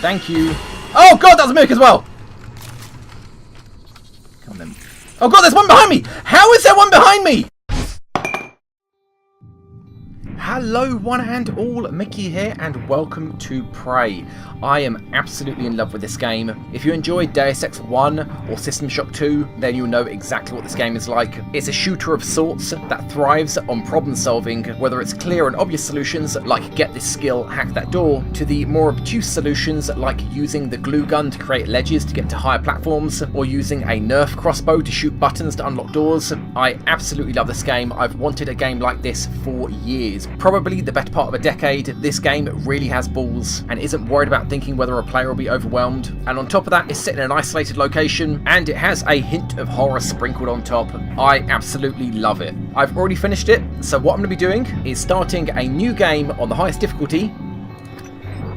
Thank you. Oh god, that was a mimic as well! Come on then. Oh god, there's one behind me! How is there one behind me? Hello one and all, Mickey here and welcome to Prey. I am absolutely in love with this game. If you enjoyed Deus Ex 1 or System Shock 2, then you'll know exactly what this game is like. It's a shooter of sorts that thrives on problem solving, whether it's clear and obvious solutions like get this skill, hack that door, to the more obtuse solutions like using the glue gun to create ledges to get to higher platforms, or using a Nerf crossbow to shoot buttons to unlock doors. I absolutely love this game. I've wanted a game like this for years. Probably the better part of a decade. This game really has balls and isn't worried about thinking whether a player will be overwhelmed. And on top of that, it's set in an isolated location and it has a hint of horror sprinkled on top. I absolutely love it. I've already finished it, so what I'm going to be doing is starting a new game on the highest difficulty,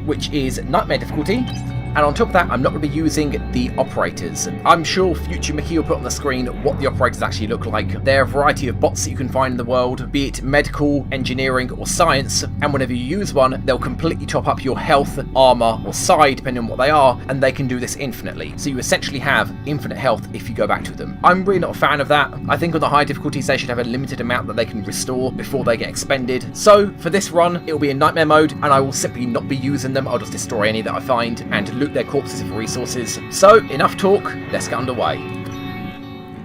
which is Nightmare difficulty. And on top of that, I'm not going to be using the operators. I'm sure future Mickey will put on the screen what the operators actually look like. There are a variety of bots that you can find in the world, be it medical, engineering or science, and whenever you use one, they'll completely top up your health, armour or psi, depending on what they are, and they can do this infinitely. So you essentially have infinite health if you go back to them. I'm really not a fan of that. I think on the high difficulties they should have a limited amount that they can restore before they get expended. So for this run, it'll be in Nightmare mode, and I will simply not be using them. I'll just destroy any that I find and loot their corpses for resources. So enough talk, let's get underway.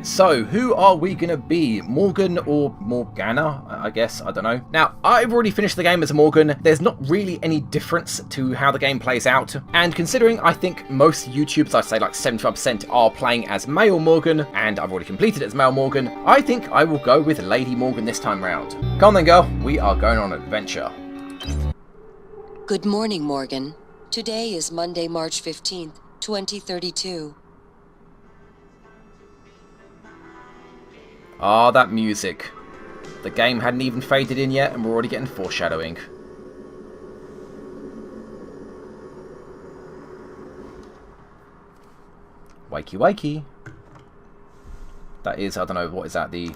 So who are we gonna be? Morgan or Morgana, I guess, I don't know. Now, I've already finished the game as a Morgan. There's not really any difference to how the game plays out, and considering I think most YouTubers, I'd say like 75% are playing as male Morgan, and I've already completed it as male Morgan, I think I will go with Lady Morgan this time round. Come on then girl, we are going on an adventure. Good morning, Morgan. Today is Monday, March 15th, 2032. Ah, that music. The game hadn't even faded in yet and we're already getting foreshadowing. Wakey wakey. That is, I don't know, what is that, the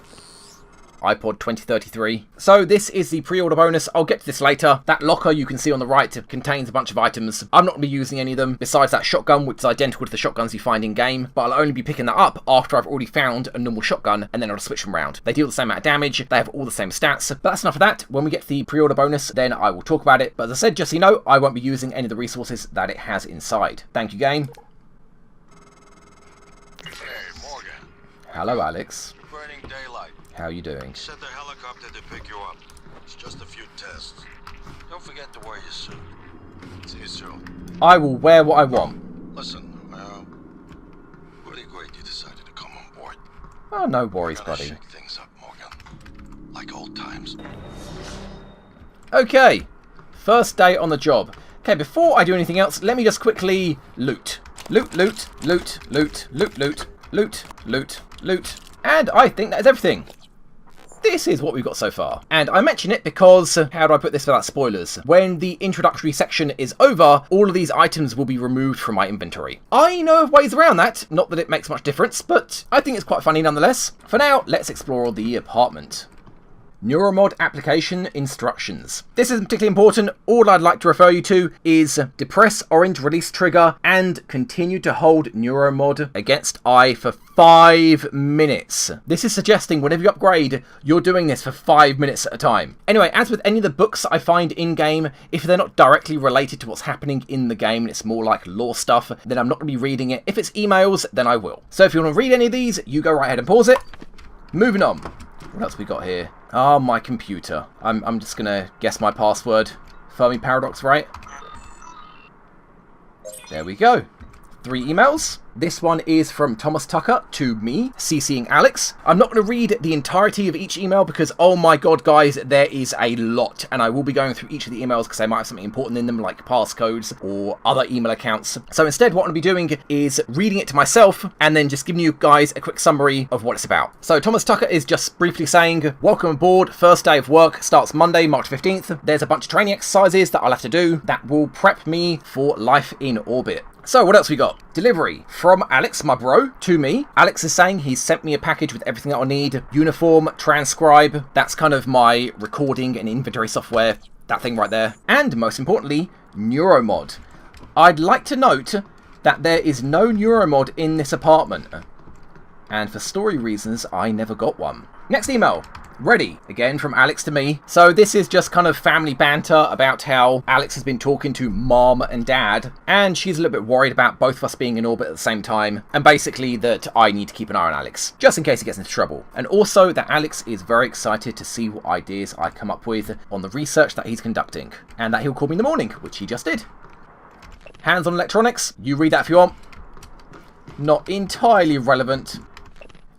iPod 2033. So this is the pre-order bonus. I'll get to this later. That locker you can see on the right contains a bunch of items. I'm not going to be using any of them besides that shotgun, which is identical to the shotguns you find in game, but I'll only be picking that up after I've already found a normal shotgun, and then I'll switch them around. They deal the same amount of damage, they have all the same stats, but that's enough of that. When we get to the pre-order bonus, then I will talk about it, but as I said, just so you know, I won't be using any of the resources that it has inside. Thank you, game. Hey, Morgan. Hello, Alex. Burning daylight. How are you doing? Send the helicopter to pick you up. It's just a few tests. Don't forget to wear your suit. See you soon. I will wear what I want. Listen, really great you decided to come on board. Oh, no worries, We're gonna buddy. shake things up, Morgan. Like old times. Okay, first day on the job. Okay, before I do anything else, let me just quickly loot. Loot, loot, loot, loot, loot, loot, loot, loot, loot. And I think that is everything. This is what we've got so far. And I mention it because, how do I put this without spoilers? When the introductory section is over, all of these items will be removed from my inventory. I know of ways around that, not that it makes much difference, but I think it's quite funny nonetheless. For now, let's explore the apartment. Neuromod application instructions. This isn't particularly important. All I'd like to refer you to is depress orange release trigger and continue to hold Neuromod against I for 5 minutes. This is suggesting whenever you upgrade, you're doing this for 5 minutes at a time. Anyway, as with any of the books I find in-game, if they're not directly related to what's happening in the game and it's more like lore stuff, then I'm not going to be reading it. If it's emails, then I will. So if you want to read any of these, you go right ahead and pause it. Moving on. What else we got here? Ah, my computer. I'm just gonna guess my password. Fermi Paradox, right? There we go. 3 emails. This one is from Thomas Tucker to me, CCing Alex. I'm not going to read the entirety of each email because, oh my god, guys, there is a lot. And I will be going through each of the emails because they might have something important in them, like passcodes or other email accounts. So instead, what I'm going to be doing is reading it to myself and then just giving you guys a quick summary of what it's about. So Thomas Tucker is just briefly saying, welcome aboard, first day of work starts Monday, March 15th. There's a bunch of training exercises that I'll have to do that will prep me for life in orbit. So what else we got? Delivery from Alex, my bro, to me. Alex is saying he's sent me a package with everything that I'll need. Uniform, transcribe, that's kind of my recording and inventory software that thing right there. And most importantly, Neuromod. I'd like to note that there is no Neuromod in this apartment. And for story reasons, I never got one. Next email. Ready. Again from Alex to me. So this is just kind of family banter about how Alex has been talking to Mom and Dad, and she's a little bit worried about both of us being in orbit at the same time, and basically that I need to keep an eye on Alex, just in case he gets into trouble. And also that Alex is very excited to see what ideas I come up with on the research that he's conducting, and that he'll call me in the morning, which he just did. Hands on electronics. You read that if you want. Not entirely relevant.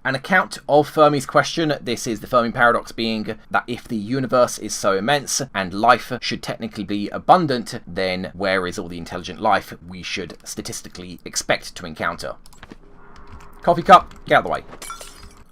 An account of Fermi's question. This is the Fermi paradox, being that if the universe is so immense and life should technically be abundant, then where is all the intelligent life we should statistically expect to encounter? Coffee cup, get out of the way.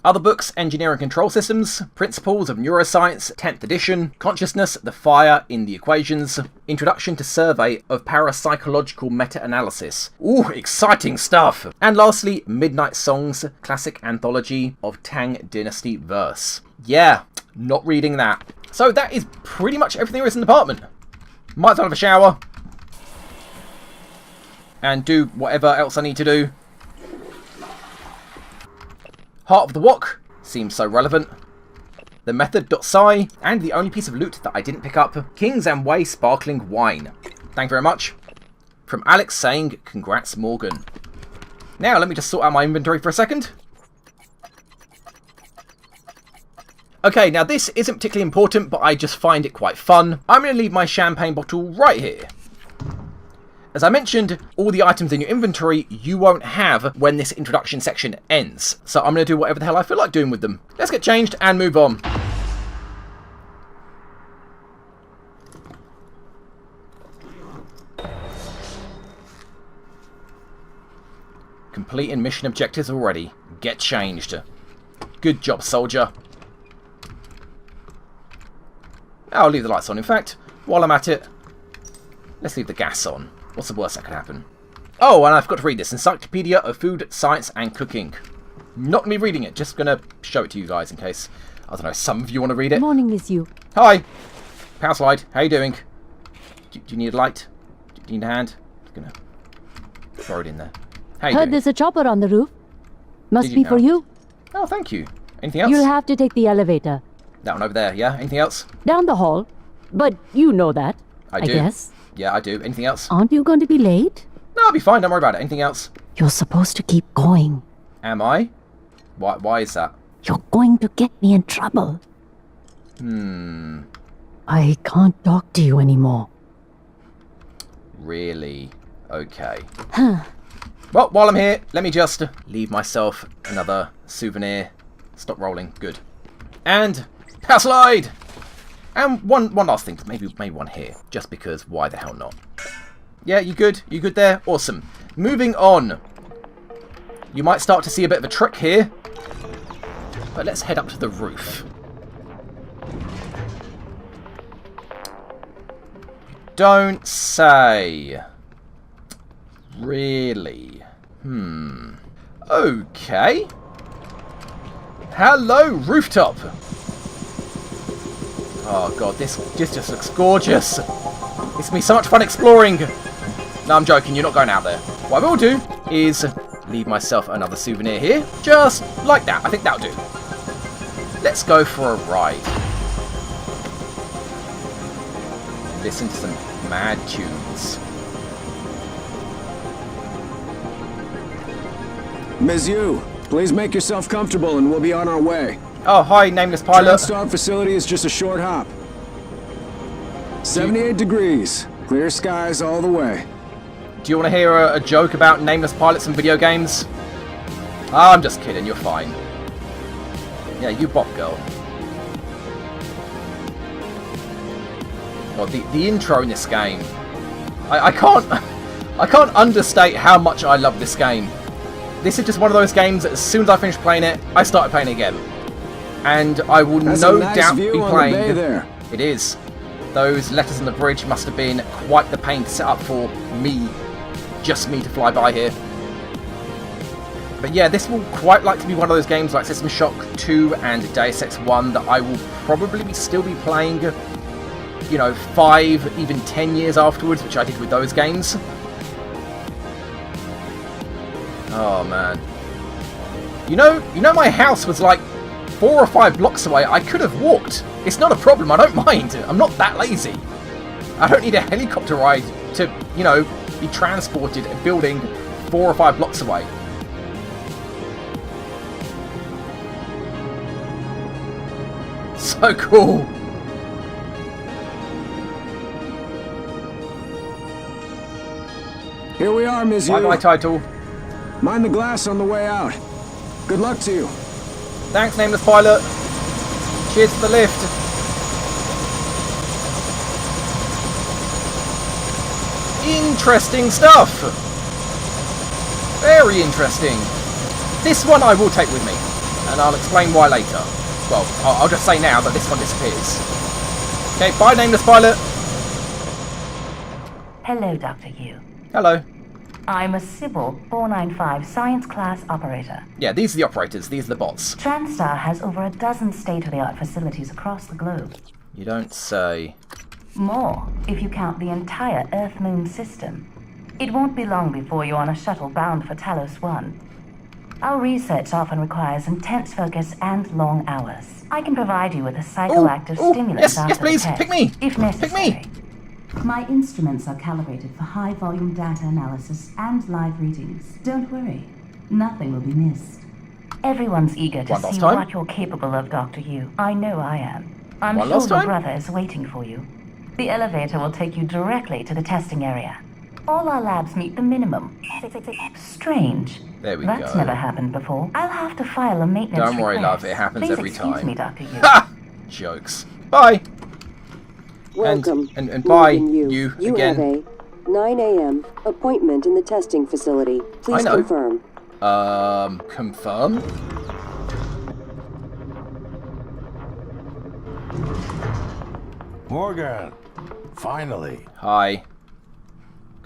Other books: Engineering Control Systems, Principles of Neuroscience, 10th edition, Consciousness, the Fire in the Equations, Introduction to Survey of Parapsychological Meta-Analysis. Ooh, exciting stuff! And lastly, Midnight Songs, Classic Anthology of Tang Dynasty Verse. Yeah, not reading that. So that is pretty much everything there is in the apartment. Might as well have a shower. And do whatever else I need to do. Heart of the Wok seems so relevant. The Method.Psi, and the only piece of loot that I didn't pick up, King's and Way Sparkling Wine. Thank you very much. From Alex saying, congrats Morgan. Now let me just sort out my inventory for a second. Okay, now this isn't particularly important, but I just find it quite fun. I'm going to leave my champagne bottle right here. As I mentioned, all the items in your inventory you won't have when this introduction section ends. So I'm going to do whatever the hell I feel like doing with them. Let's get changed and move on. Completing mission objectives already. Get changed. Good job, soldier. I'll leave the lights on. In fact, while I'm at it, let's leave the gas on. What's the worst that could happen? Oh, and I forgot to read this. Encyclopedia of Food, Science and Cooking. Not going to be reading it. Just going to show it to you guys in case, I don't know, some of you want to read it. Morning, Miss You. Hi. Power slide. How you doing? Do you need a light? Do you need a hand? Just going to throw it in there. How you Heard doing? there's a chopper on the roof. Must Did be you for know? you. Oh, thank you. Anything else? You'll have to take the elevator. That one over there, yeah? Anything else? Down the hall. But you know that, I do. guess. Yeah, I do. Anything else? Aren't you going to be late? No, I'll be fine. Don't worry about it. Anything else? You're supposed to keep going. Am I? Why is that? You're going to get me in trouble. I can't talk to you anymore. Really? Okay. Huh. Well, while I'm here, let me just leave myself another souvenir. Stop rolling. Good. And power slide! And one last thing. Maybe one here. Just because, why the hell not? Yeah, you good? You good there? Awesome. Moving on. You might start to see a bit of a trick here. But let's head up to the roof. Don't say. Really? Okay. Hello, rooftop. Oh god, this just looks gorgeous. It's gonna be so much fun exploring. No, I'm joking, you're not going out there. What I will do is leave myself another souvenir here. Just like that. I think that'll do. Let's go for a ride. Listen to some mad tunes. Ms. Yu, please make yourself comfortable and we'll be on our way. Oh, hi, nameless pilot. Transstar facility is just a short hop. 78 degrees. Clear skies all the way. Do you want to hear a joke about nameless pilots and video games? Oh, I'm just kidding, you're fine. Yeah, you bop, girl. Well, the intro in this game, I can't understate how much I love this game. This is just one of those games that as soon as I finish playing it, I started playing it again. And I will That's no a nice doubt view be on playing. the bay there. It is. Those letters on the bridge must have been quite the pain to set up for me, just me to fly by here. But yeah, this will quite like to be one of those games like System Shock 2 and Deus Ex 1 that I will probably still be playing you know, 5, even 10 years afterwards, which I did with those games. Oh man. You know my house was like 4 or 5 blocks away. I could have walked. It's not a problem, I don't mind. I'm not that lazy. I don't need a helicopter ride to, you know, be transported a building 4 or 5 blocks away. So cool. Here we are, Ms. Bye Yu. bye, title. Mind the glass on the way out. Good luck to you. Thanks, nameless pilot. Cheers for the lift. Interesting stuff. Very interesting. This one I will take with me, and I'll explain why later. Well, I'll just say now that this one disappears. Okay, bye, nameless pilot. Hello, Dr. Yu. Hello. I'm a Sybil 495 science class operator. Yeah, these are the operators. These are the bots. TranStar has over a dozen state-of-the-art facilities across the globe. You don't say. More, if you count the entire Earth-Moon system. It won't be long before you're on a shuttle bound for Talos 1. Our research often requires intense focus and long hours. I can provide you with a psychoactive stimulant yes, after yes, please, the test, pick me. if necessary. Pick me. My instruments are calibrated for high-volume data analysis and live readings. Don't worry, nothing will be missed. Everyone's eager to One last see time. what you're capable of, Dr. Yu. I know I am. I'm One sure last your time. brother is waiting for you. The elevator will take you directly to the testing area. All our labs meet the minimum. Strange. There we That's go. never happened before. I'll have to file a maintenance Don't worry, request. love. It happens Please every excuse time. me, Dr. Yu. Ha! Jokes. Bye. Welcome. And bye, Morgan Yu. you You again. have a 9 a.m. appointment in the testing facility. Please know. confirm. Confirm? Morgan, finally. Hi.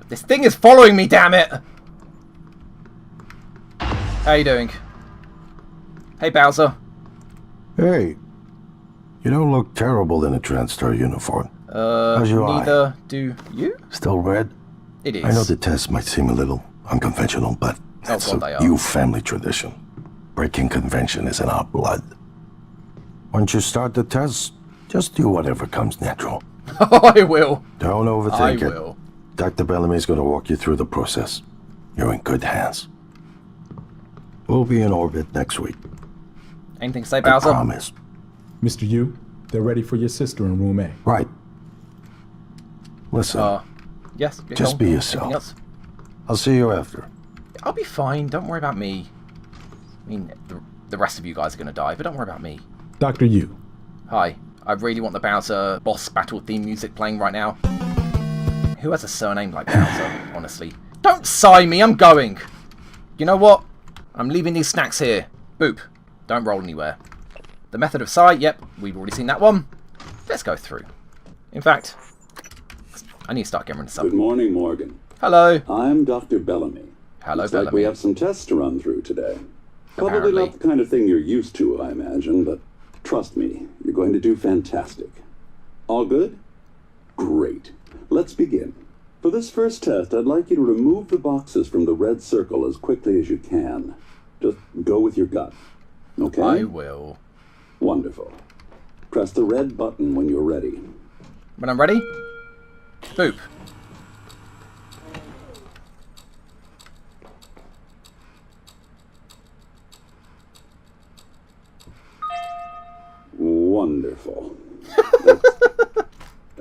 This thing is following me, damn it! How you doing? Hey, Bowser. Hey, you don't look terrible in a TranStar uniform. How's your eye? Neither do you? Still red? It is. I know the tests might seem a little unconventional, but it's God, they a are. Yu family tradition. Breaking convention is in our blood. Once you start the test, just do whatever comes natural. I will. Don't overthink I it. will. Dr. Bellamy's going to walk you through the process. You're in good hands. We'll be in orbit next week. Anything to say, I Bowser? promise. Mr. Yu, they're ready for your sister in room A. Right. Listen, Yes. Get just on. be Anything yourself. else? I'll see you after. I'll be fine. Don't worry about me. I mean, the rest of you guys are going to die, but don't worry about me. Dr. Yu, Hi. I really want the Bowser boss battle theme music playing right now. Who has a surname like Bowser, honestly? Don't sigh me, I'm going! You know what? I'm leaving these snacks here. Boop. Don't roll anywhere. The method of sigh, yep, we've already seen that one. Let's go through. In fact, I need to start getting rid of Good something. morning, Morgan. Hello. I'm Dr. Bellamy. Hello, Looks like Bellamy. we have some tests to run through today. Probably Apparently. not the kind of thing you're used to, I imagine, but trust me, you're going to do fantastic. All good? Great. Let's begin. For this first test, I'd like you to remove the boxes from the red circle as quickly as you can. Just go with your gut. Okay? I will. Wonderful. Press the red button when you're ready. When I'm ready, boop. Wonderful.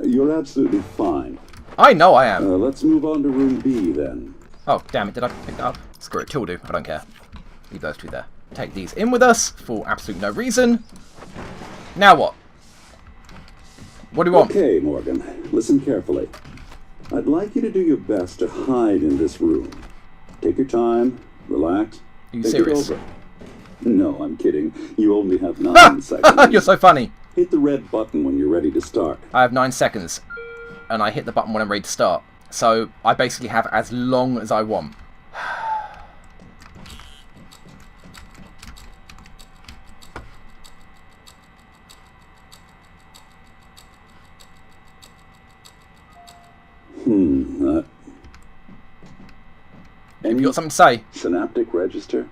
You're absolutely fine. I know I am. Let's move on to room B then. Oh, damn it, did I pick that up? Screw it, till do, I don't care. Leave those two there. Take these in with us for absolutely no reason. Now what? What do you want? Okay, Morgan, listen carefully. I'd like you to do your best to hide in this room. Take your time, relax. Are you think serious? it over. No, I'm kidding. You only have 9 seconds. You're so funny. Hit the red button when you're ready to start. I have 9 seconds, and I hit the button when I'm ready to start. So I basically have as long as I want. Have you got something to say? Synaptic register?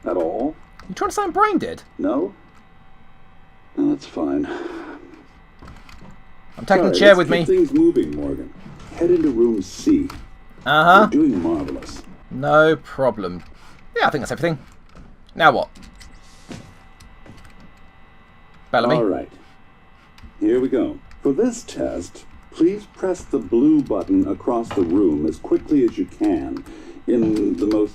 At all? You trying to say I'm brain dead? No? No, that's fine. I'm taking the chair with me. Keep things moving, Morgan. Head into room C. Uh-huh. You're doing marvelous. No problem. Yeah, I think that's everything. Now what? Bellamy. All right. Here we go. For this test, please press the blue button across the room as quickly as you can in the most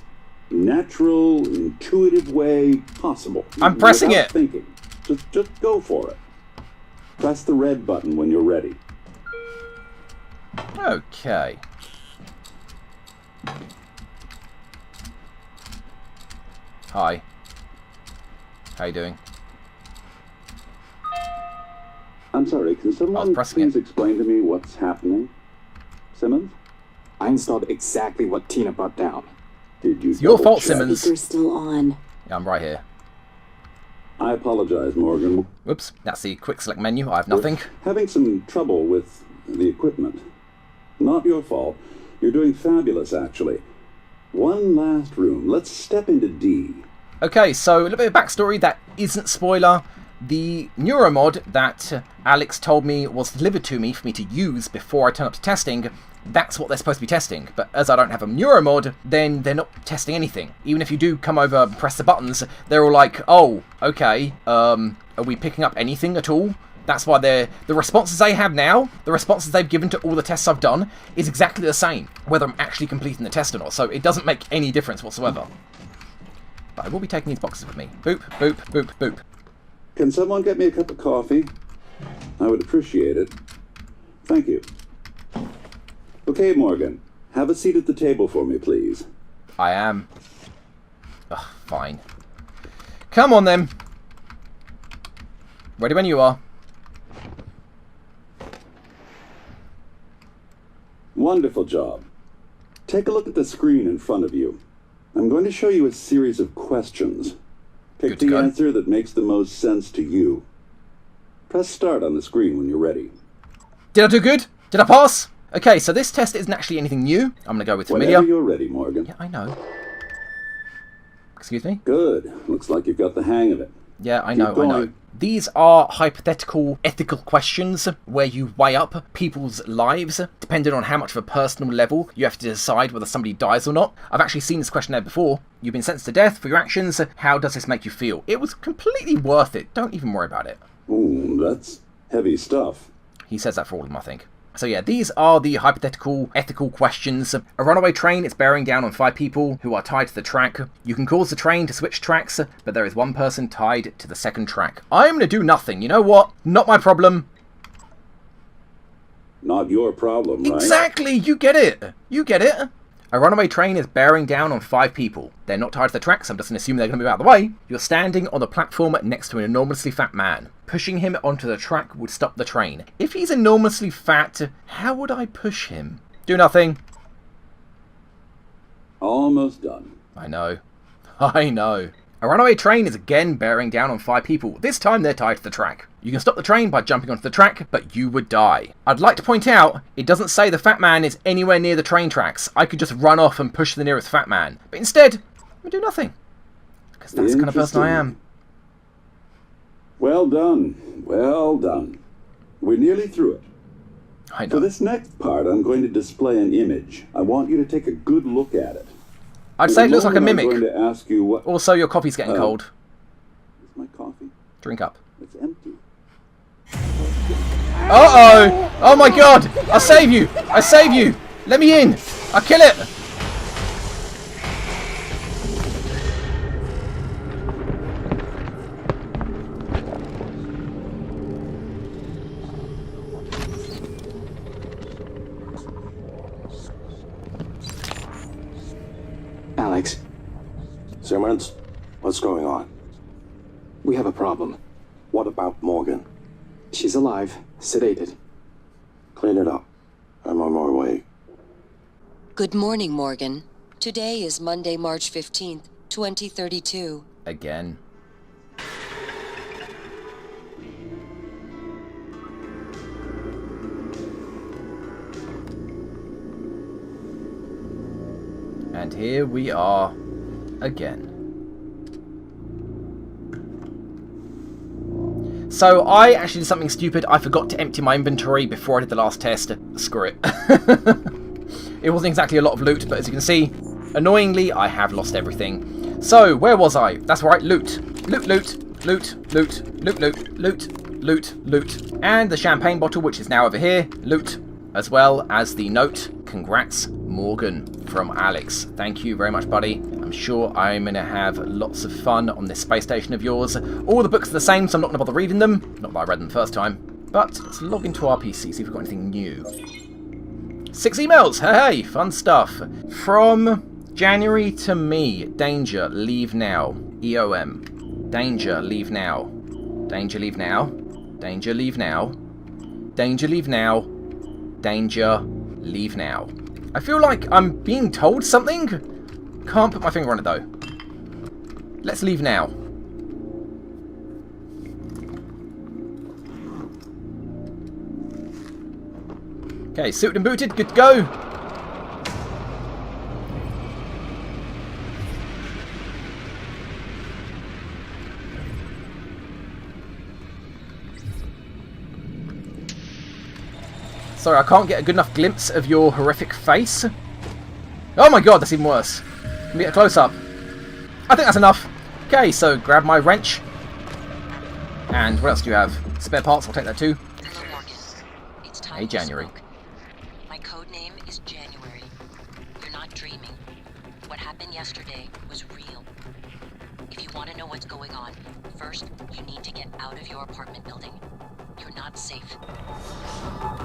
natural, intuitive way possible. I'm pressing Without it. Thinking. Just go for it. Press the red button when you're ready. Okay. Hi. How you doing? I'm sorry, can someone please explain to me what's happening? Simmons? I installed exactly what Tina brought down. Did you? It's your fault, Simmons. Speaker's still on. Yeah, I'm right here. I apologize, Morgan. Whoops, that's the quick select menu. I have nothing. We're having some trouble with the equipment. Not your fault. You're doing fabulous, actually. One last room. Let's step into D. Okay, so a little bit of backstory that isn't spoiler. The Neuromod that Alex told me was delivered to me for me to use before I turn up to testing, that's what they're supposed to be testing. But as I don't have a Neuromod, then they're not testing anything. Even if you do come over and press the buttons, they're all like, oh, okay, are we picking up anything at all? That's why the responses they have now, the responses they've given to all the tests I've done, is exactly the same, whether I'm actually completing the test or not. So it doesn't make any difference whatsoever. But I will be taking these boxes with me. Boop, boop, boop, boop. Can someone get me a cup of coffee? I would appreciate it. Thank you. Okay, Morgan. Have a seat at the table for me, please. I am. Ugh, fine. Come on, then. Ready when you are. Wonderful job. Take a look at the screen in front of you. I'm going to show you a series of questions. Pick the answer that makes the most sense to you. Press start on the screen when you're ready. Did I do good? Did I pass? Okay, so this test isn't actually anything new. I'm going to go with familiar. Whenever you're ready, Morgan. Yeah, I know. Excuse me? Good. Looks like you've got the hang of it. Yeah, I know. These are hypothetical ethical questions where you weigh up people's lives. Depending on how much of a personal level you have to decide whether somebody dies or not. I've actually seen this questionnaire before. You've been sentenced to death for your actions. How does this make you feel? It was completely worth it. Don't even worry about it. Ooh, that's heavy stuff. He says that for all of them, I think. So yeah, these are the hypothetical, ethical questions. A runaway train is bearing down on 5 people who are tied to the track. You can cause the train to switch tracks, but there is one person tied to the second track. I'm going to do nothing. You know what? Not my problem. Not your problem, right? Exactly! You get it! You get it! A runaway train is bearing down on 5 people. They're not tied to the tracks, I'm just going to assume they're going to move out of the way. You're standing on the platform next to an enormously fat man. Pushing him onto the track would stop the train. If he's enormously fat, how would I push him? Do nothing. Almost done. I know. I know. A runaway train is again bearing down on 5 people. This time they're tied to the track. You can stop the train by jumping onto the track, but you would die. I'd like to point out, it doesn't say the fat man is anywhere near the train tracks. I could just run off and push the nearest fat man. But instead, I'm going to do nothing. Because that's the kind of person I am. Well done. Well done. We're nearly through it. I know. For this next part, I'm going to display an image. I want you to take a good look at it. I'd say it looks like a mimic. I'm going to ask you what... Also, your coffee's getting cold. Is my coffee? Drink up. It's empty. Uh-oh! Oh my god! I'll save you! I save you! Let me in! I'll kill it! Alex. Simmons, what's going on? We have a problem. What about Morgan? She's alive, sedated. Clean it up. I'm on my way. Good morning, Morgan. Today is Monday, March 15th, 2032. Again. And here we are again. So I actually did something stupid. I forgot to empty my inventory before I did the last test. Screw it. It wasn't exactly a lot of loot, but as you can see, annoyingly, I have lost everything. So, where was I? That's right, loot. Loot, loot, loot, loot, loot, loot, loot, loot, loot. And the champagne bottle, which is now over here, loot. As well as the note, congrats, Morgan, from Alex. Thank you very much, buddy. I'm sure I'm going to have lots of fun on this space station of yours. All the books are the same, so I'm not going to bother reading them. Not that I read them the first time. But let's log into our PC, see if we've got anything new. 6 emails! Hey, fun stuff. From January to me. Danger, leave now. EOM. Danger, leave now. Danger, leave now. Danger, leave now. Danger, leave now. Danger, leave now. I feel like I'm being told something. Can't put my finger on it though. Let's leave now. Okay, suited and booted, good to go. Sorry, I can't get a good enough glimpse of your horrific face. Oh my god, that's even worse. Let me get a close-up. I think that's enough. Okay, so grab my wrench. And what else do you have? Spare parts, I'll take that too. Hello, Morgan. It's time Hey, January. to smoke. My code name is January. You're not dreaming. What happened yesterday was real. If you want to know what's going on, first, you need to get out of your apartment building. You're not safe.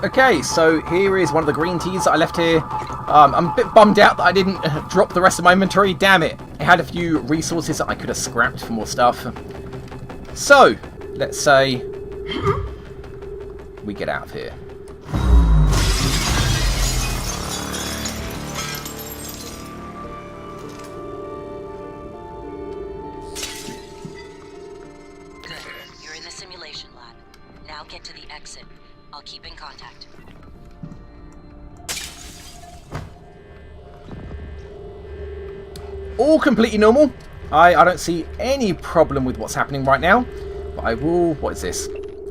Okay, so here is one of the green teas that I left here. I'm a bit bummed out that I didn't drop the rest of my inventory. Damn it. I had a few resources that I could have scrapped for more stuff. So, let's say we get out of here. Good. You're in the simulation lab. Now get to the exit. I'll keep in contact. All completely normal. I don't see any problem with what's happening right now. But I will... What is this?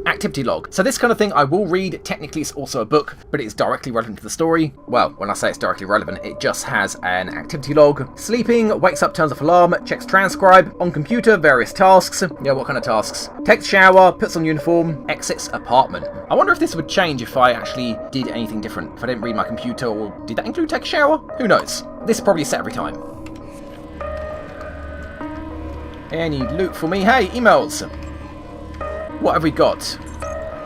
Activity log. So this kind of thing I will read. Technically it's also a book, but it's directly relevant to the story. Well, when I say it's directly relevant, it just has an activity log. Sleeping, wakes up, turns off alarm, checks transcribe, on computer, various tasks. Yeah, what kind of tasks? Takes shower, puts on uniform, exits apartment. I wonder if this would change if I actually did anything different. If I didn't read my computer, or did that include take a shower? Who knows? This is probably set every time. Any loot for me? Hey, emails! What have we got?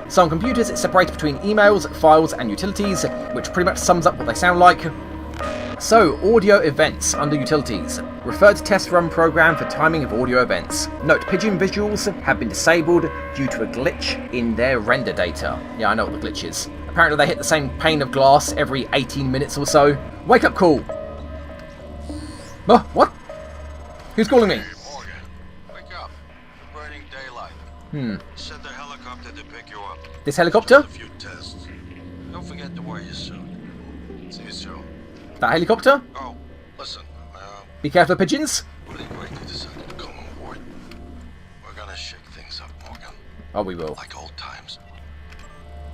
So on computers, it's separated between emails, files, and utilities, which pretty much sums up what they sound like. So, audio events under utilities. Refer to test run program for timing of audio events. Note, pigeon visuals have been disabled due to a glitch in their render data. Yeah, I know what the glitch is. Apparently they hit the same pane of glass every 18 minutes or so. Wake up call! What? Who's calling me? Send the helicopter to pick you up. This helicopter? Just a few tests. Don't forget to wear your suit. See you soon. That helicopter? Oh, listen. Be careful of pigeons. Really great you decided to come on board. We're gonna shake things up, Morgan. Oh, we will. Like old times.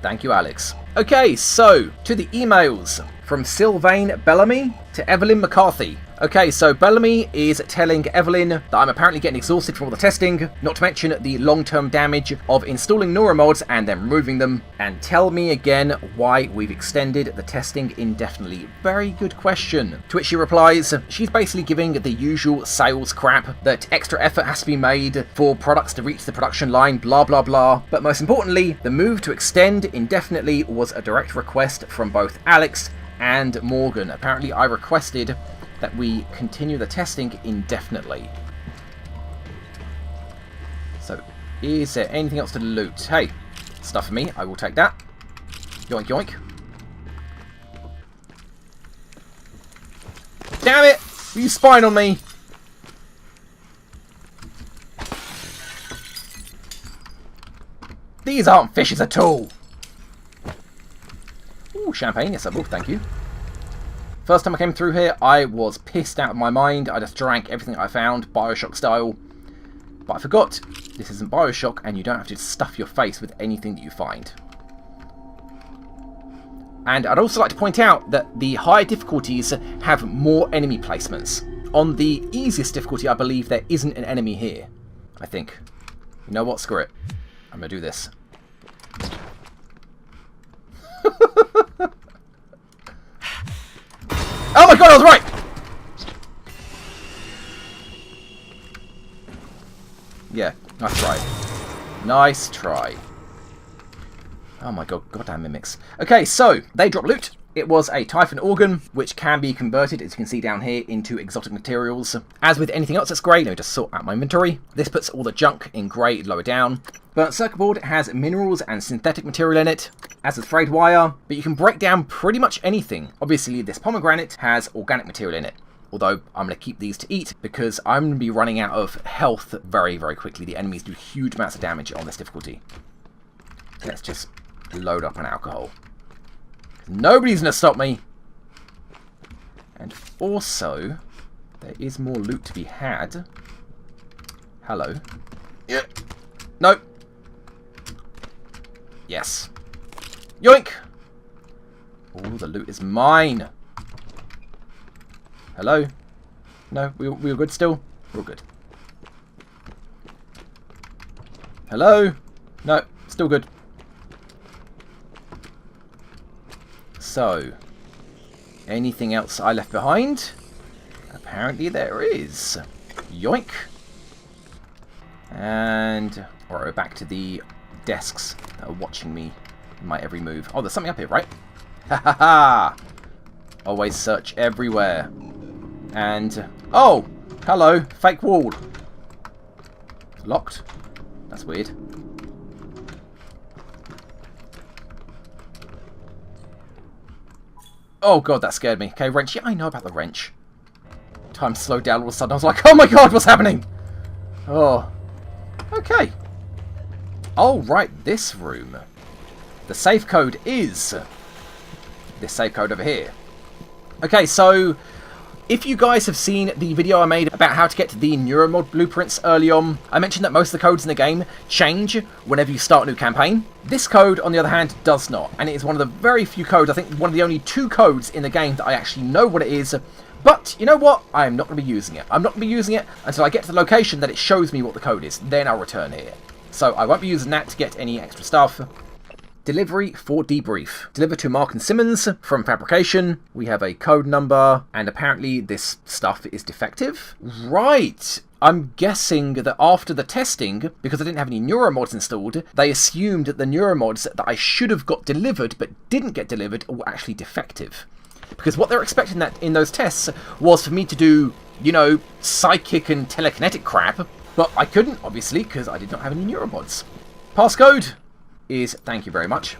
Thank you, Alex. Okay, so to the emails from Sylvain Bellamy to Evelyn McCarthy. Okay, so Bellamy is telling Evelyn that I'm apparently getting exhausted from all the testing, not to mention the long-term damage of installing Neuromods and then removing them, and tell me again why we've extended the testing indefinitely. Very good question. To which she replies, she's basically giving the usual sales crap, that extra effort has to be made for products to reach the production line, blah blah blah. But most importantly, the move to extend indefinitely was a direct request from both Alex and Morgan. Apparently I requested that we continue the testing indefinitely. So, is there anything else to loot? Hey, stuff for me, I will take that. Yoink yoink. Damn it! Were you spying on me? These aren't fishes at all! Ooh, champagne, yes I will, thank you. First time I came through here, I was pissed out of my mind. I just drank everything I found, Bioshock style. But I forgot, this isn't Bioshock, and you don't have to stuff your face with anything that you find. And I'd also like to point out that the higher difficulties have more enemy placements. On the easiest difficulty, I believe there isn't an enemy here. I think. You know what? Screw it. I'm going to do this. Oh my god, I was right! Yeah, nice try. Nice try. Oh my god, goddamn mimics. Okay, so, they drop loot. It was a Typhon organ, which can be converted, as you can see down here, into exotic materials. As with anything else that's grey, let me just sort out my inventory. This puts all the junk in grey lower down. Burnt circuit board has minerals and synthetic material in it, as does frayed wire, but you can break down pretty much anything. Obviously, this pomegranate has organic material in it. Although, I'm going to keep these to eat, because I'm going to be running out of health very, very quickly. The enemies do huge amounts of damage on this difficulty. Let's just load up on alcohol. Nobody's going to stop me. And also, there is more loot to be had. Hello. Yeah. No. Yes. Yoink! All the loot is mine. Hello? No? We're good still? We're good. Hello? No, still good. So, anything else I left behind? Apparently there is. Yoink. And we're back to the desks that are watching me in my every move. Oh, there's something up here, right? Ha ha ha! Always search everywhere. And, oh! Hello, fake wall. Locked. That's weird. Oh god, that scared me. Okay, wrench. Yeah, I know about the wrench. Time slowed down all of a sudden. I was like, oh my god, what's happening? Oh. Okay. Oh, right, this room. The safe code is this safe code over here. Okay, so if you guys have seen the video I made about how to get the Neuromod blueprints early on, I mentioned that most of the codes in the game change whenever you start a new campaign. This code, on the other hand, does not. And it is one of the very few codes, I think one of the only 2 codes in the game that I actually know what it is. But, you know what? I am not going to be using it. I'm not going to be using it until I get to the location that it shows me what the code is. Then I'll return here. So I won't be using that to get any extra stuff. Delivery for debrief. Delivered to Mark and Simmons from Fabrication. We have a code number, and apparently this stuff is defective. Right. I'm guessing that after the testing, because I didn't have any Neuromods installed, they assumed that the Neuromods that I should have got delivered but didn't get delivered were actually defective. Because what they're expecting that in those tests was for me to do, you know, psychic and telekinetic crap, but I couldn't, obviously, because I did not have any Neuromods. Passcode is thank you very much.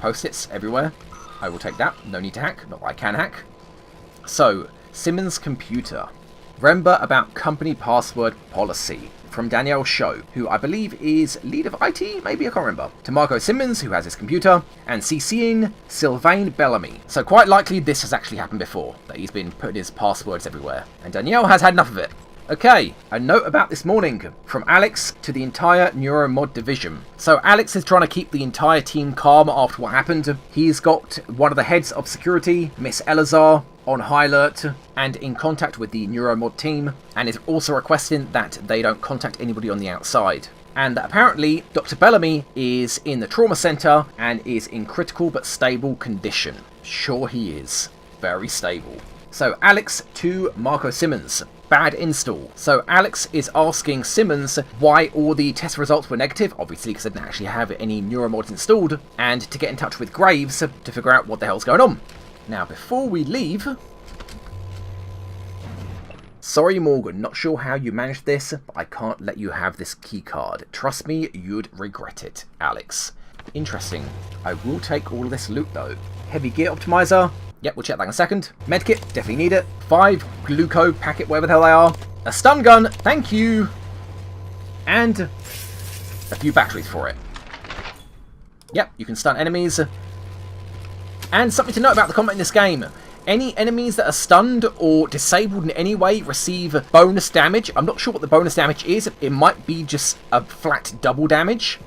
Post-its everywhere. I will take that. No need to hack. Not that I can hack. So, Simmons' computer. Remember about company password policy. From Danielle Show, who I believe is lead of IT, maybe, I can't remember. To Marco Simmons, who has his computer, and CCing Sylvain Bellamy. So quite likely this has actually happened before, that he's been putting his passwords everywhere. And Danielle has had enough of it. Okay, a note about this morning, from Alex to the entire Neuromod division. So Alex is trying to keep the entire team calm after what happened. He's got one of the heads of security, Miss Elazar, on high alert and in contact with the Neuromod team, and is also requesting that they don't contact anybody on the outside. And that apparently Dr. Bellamy is in the trauma center and is in critical but stable condition. Sure he is. Very stable. So Alex to Marco Simmons. Bad install. So Alex is asking Simmons why all the test results were negative, obviously because they didn't actually have any Neuromods installed, and to get in touch with Graves to figure out what the hell's going on. Now, before we leave... Sorry, Morgan, not sure how you managed this, but I can't let you have this keycard. Trust me, you'd regret it, Alex. Interesting. I will take all of this loot, though. Heavy gear optimizer. Yep, we'll check that in a second. Medkit, definitely need it. 5 gluco packet, whatever the hell they are. A stun gun, thank you. And a few batteries for it. Yep, you can stun enemies. And something to note about the combat in this game. Any enemies that are stunned or disabled in any way receive bonus damage. I'm not sure what the bonus damage is. It might be just a flat double damage.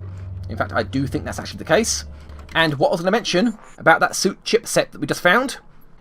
In fact, I do think that's actually the case. And what I was going to mention about that suit chipset that we just found.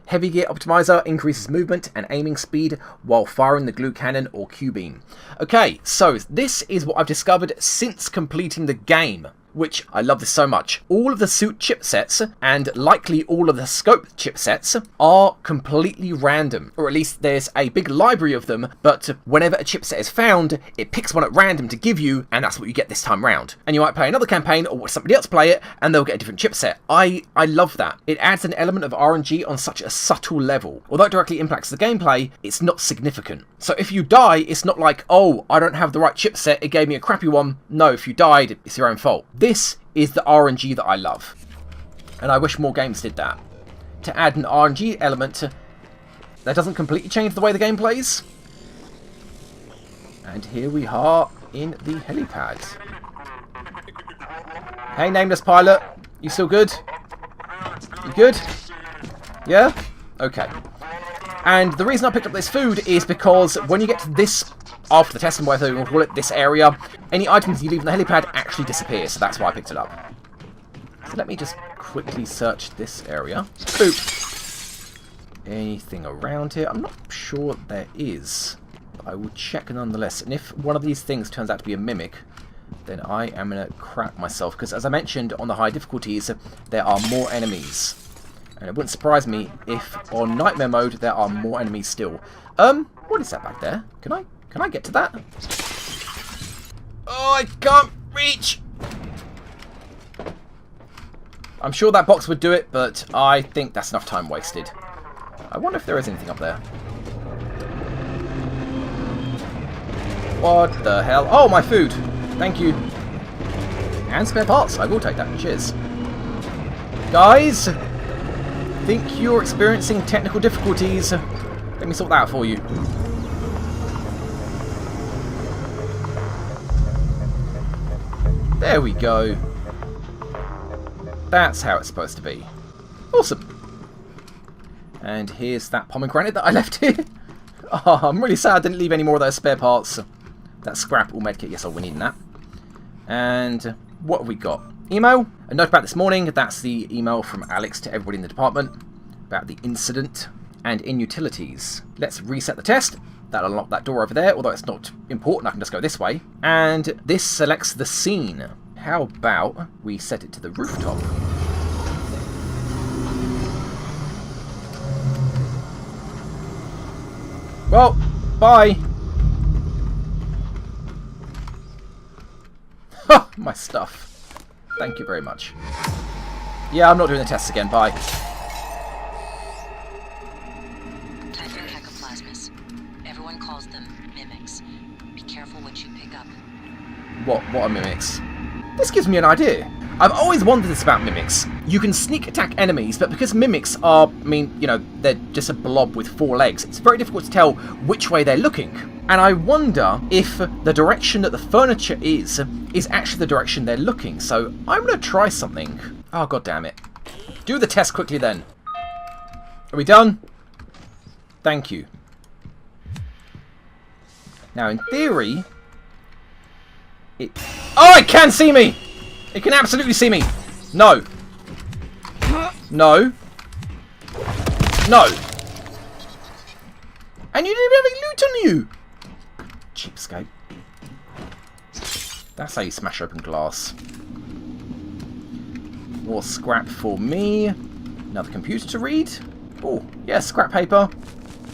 Heavy gear optimizer increases movement and aiming speed while firing the glue cannon or Q-beam. Okay, so this is what I've discovered since completing the game, which I love this so much. All of the suit chipsets, and likely all of the scope chipsets, are completely random. Or at least there's a big library of them, but whenever a chipset is found, it picks one at random to give you, and that's what you get this time round. And you might play another campaign or watch somebody else play it, and they'll get a different chipset. I love that. It adds an element of RNG on such a subtle level. Although it directly impacts the gameplay, it's not significant. So if you die, it's not like, oh, I don't have the right chipset, it gave me a crappy one. No, if you died, it's your own fault. This is the RNG that I love. And I wish more games did that. To add an RNG element that doesn't completely change the way the game plays. And here we are in the helipad. Hey, nameless pilot. You still good? You good? Yeah? Okay. And the reason I picked up this food is because when you get to this, after the test and whatever you want to call it, this area, any items you leave in the helipad actually disappear, so that's why I picked it up. So let me just quickly search this area. Boop. Anything around here? I'm not sure there is, but I will check nonetheless. And if one of these things turns out to be a mimic, then I am going to crap myself, because as I mentioned, on the high difficulties, there are more enemies. And it wouldn't surprise me if on nightmare mode there are more enemies still. What is that back there? Can I get to that? Oh, I can't reach! I'm sure that box would do it, but I think that's enough time wasted. I wonder if there is anything up there. What the hell? Oh, my food! Thank you. And spare parts. I will take that. Cheers. Guys! Think you're experiencing technical difficulties. Let me sort that out for you. There we go. That's how it's supposed to be. Awesome. And here's that pomegranate that I left here. Oh, I'm really sad I didn't leave any more of those spare parts. That scrap or medkit. Yes, we're needing that. And what have we got? Email. A note about this morning. That's the email from Alex to everybody in the department about the incident. And in utilities, let's reset the test. That'll unlock that door over there, although it's not important, I can just go this way. And this selects the scene. How about we set it to the rooftop? Well, bye. My stuff. Thank you very much. Yeah, I'm not doing the tests again. Bye. Typhon cacoplasmas. Everyone calls them mimics. Be careful what you pick up. What are mimics? This gives me an idea. I've always wondered this about mimics. You can sneak attack enemies, but because mimics are, I mean, you know, they're just a blob with 4 legs, it's very difficult to tell which way they're looking. And I wonder if the direction that the furniture is actually the direction they're looking. So I'm going to try something. Oh, god damn it. Do the test quickly then. Are we done? Thank you. Now, in theory... Oh, it can see me! It can absolutely see me! No. No. No. And you didn't have any loot on you! Cheapskate. That's how you smash open glass. More scrap for me. Another computer to read. Oh, yeah, scrap paper.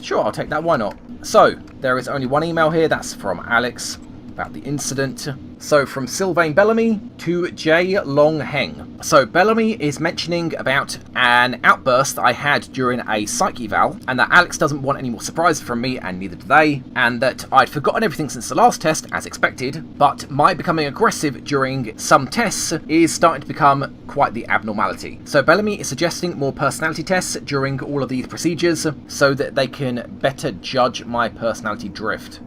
Sure, I'll take that, why not? So, there is only one email here, that's from Alex about the incident. So from Sylvain Bellamy to J. Long Heng. So Bellamy is mentioning about an outburst that I had during a psych eval, and that Alex doesn't want any more surprises from me, and neither do they, and that I'd forgotten everything since the last test, as expected, but my becoming aggressive during some tests is starting to become quite the abnormality. So Bellamy is suggesting more personality tests during all of these procedures, so that they can better judge my personality drift